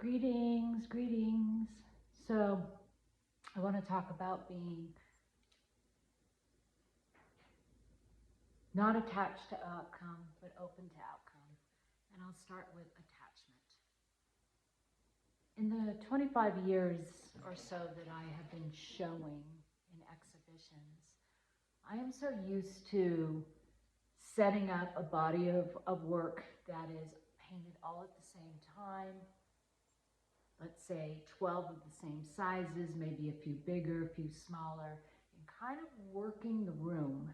Greetings, greetings. So I want to talk about being not attached to outcome, but open to outcome. And I'll start with attachment. In the 25 years or so that I have been showing in exhibitions, I am so used to setting up a body of work that is painted all at the same time. Let's say 12 of the same sizes, maybe a few bigger, a few smaller, and kind of working the room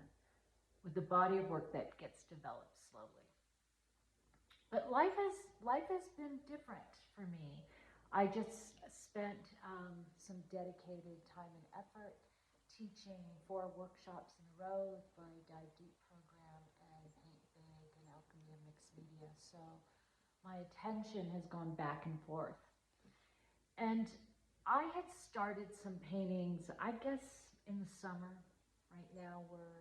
with the body of work that gets developed slowly. But life has been different for me. I just spent some dedicated time and effort teaching 4 workshops in a row for a Dive Deep program and Paint Big and Alchemy of Mixed Media. So my attention has gone back and forth. And I had started some paintings, I guess, in the summer. Right now we're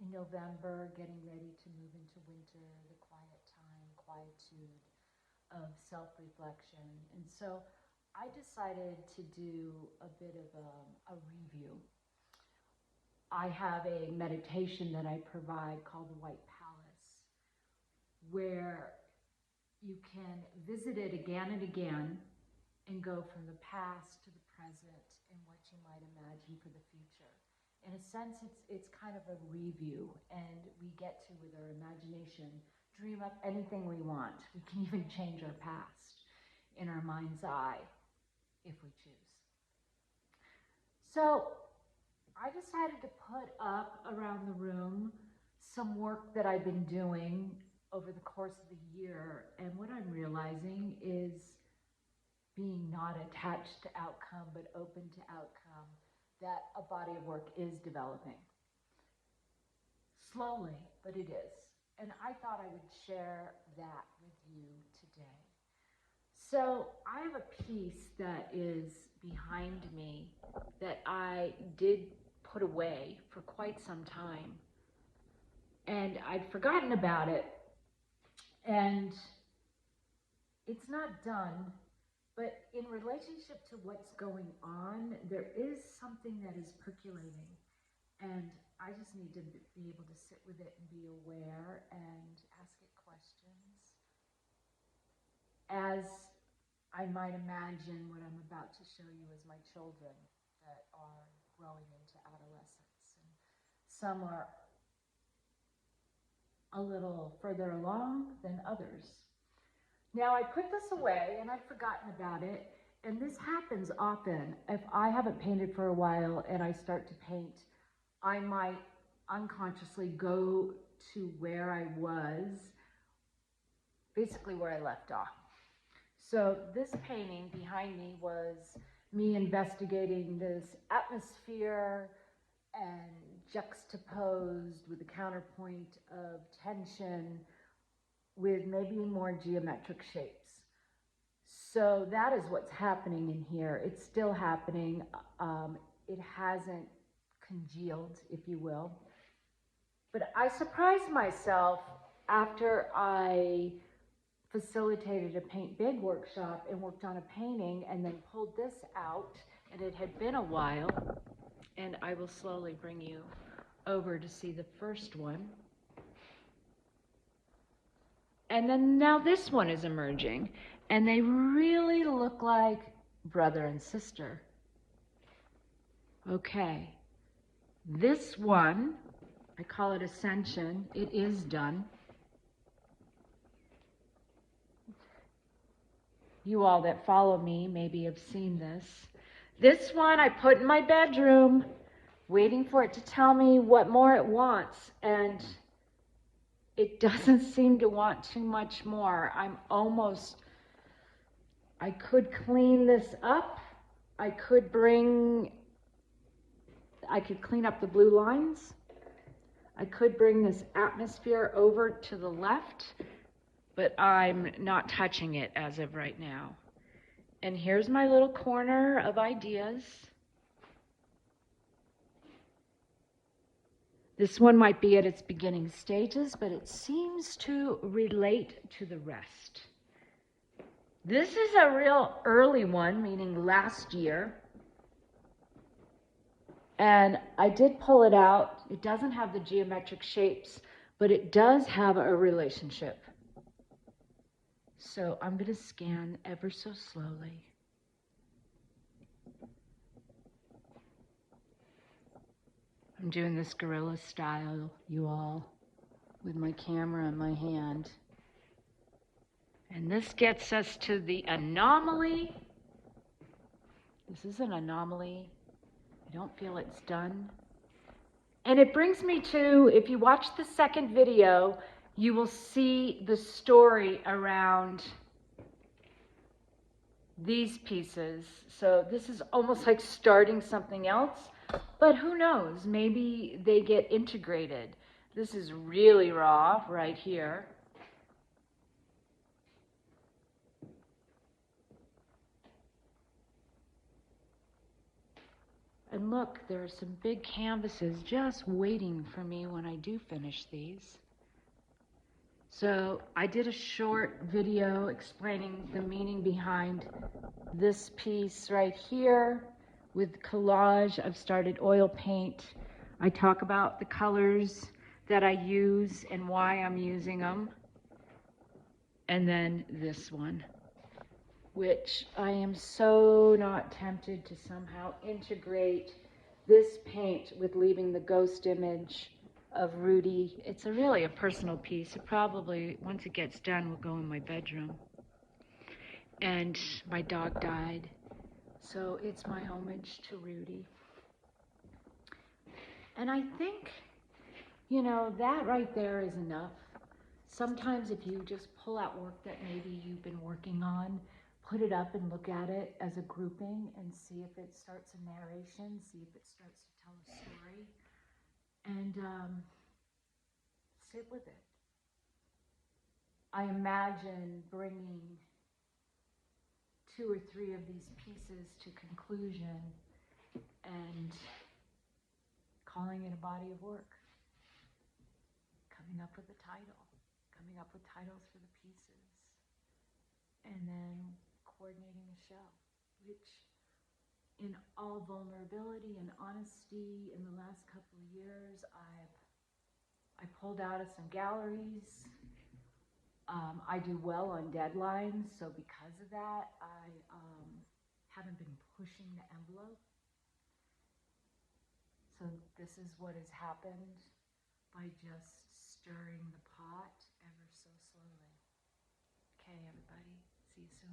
in November, getting ready to move into winter, the quiet time, quietude of self-reflection. And so I decided to do a bit of a review. I have a meditation that I provide called the White Palace, where you can visit it again and again and go from the past to the present and what you might imagine for the future. In a sense, it's kind of a review, and we get to, with our imagination, dream up anything we want. We can even change our past in our mind's eye if we choose. So I decided to put up around the room some work that I've been doing over the course of the year, and what I'm realizing is being not attached to outcome, but open to outcome, that a body of work is developing. Slowly, but it is. And I thought I would share that with you today. So I have a piece that is behind me that I did put away for quite some time. And I'd forgotten about it. And it's not done. But in relationship to what's going on, there is something that is percolating, and I just need to be able to sit with it and be aware and ask it questions. As I might imagine what I'm about to show you as my children that are growing into adolescence, and some are a little further along than others. Now, I put this away, and I'd forgotten about it, and this happens often. If I haven't painted for a while and I start to paint, I might unconsciously go to where I was, basically where I left off. So this painting behind me was me investigating this atmosphere and juxtaposed with a counterpoint of tension with maybe more geometric shapes. So that is what's happening in here. It's still happening. It hasn't congealed, if you will. But I surprised myself after I facilitated a Paint Big workshop and worked on a painting and then pulled this out, and it had been a while, and I will slowly bring you over to see the first one. And then now this one is emerging, and they really look like brother and sister. Okay, this one, I call it Ascension. It is done. You all that follow me maybe have seen this. This one I put in my bedroom, waiting for it to tell me what more it wants, and it doesn't seem to want too much more. I could clean this up. I could clean up the blue lines. I could bring this atmosphere over to the left, but I'm not touching it as of right now. And here's my little corner of ideas. This one might be at its beginning stages, but it seems to relate to the rest. This is a real early one, meaning last year. And I did pull it out. It doesn't have the geometric shapes, but it does have a relationship. So I'm going to scan ever so slowly. I'm doing this guerrilla style, you all, with my camera in my hand. And this gets us to the anomaly. This is an anomaly. I don't feel it's done. And it brings me to, if you watch the second video, you will see the story around these pieces. So this is almost like starting something else, but who knows? Maybe they get integrated. This is really raw right here. And look, there are some big canvases just waiting for me when I do finish these. So I did a short video explaining the meaning behind this piece right here with collage. I've started oil paint. I talk about the colors that I use and why I'm using them. And then this one, which I am so not tempted to somehow integrate this paint with leaving the ghost image of Rudy. It's really a personal piece. It probably, once it gets done, will go in my bedroom. And my dog died, so it's my homage to Rudy. And I think, you know, that right there is enough. Sometimes if you just pull out work that maybe you've been working on, put it up and look at it as a grouping and see if it starts a narration, see if it starts to tell a story, and sit with it. I imagine bringing 2 or 3 of these pieces to conclusion and calling it a body of work, coming up with a title, coming up with titles for the pieces, and then coordinating a show, which in all vulnerability and honesty in the last couple of years, I pulled out of some galleries. I do well on deadlines, so because of that, I haven't been pushing the envelope. So this is what has happened by just stirring the pot ever so slowly. Okay, everybody, see you soon.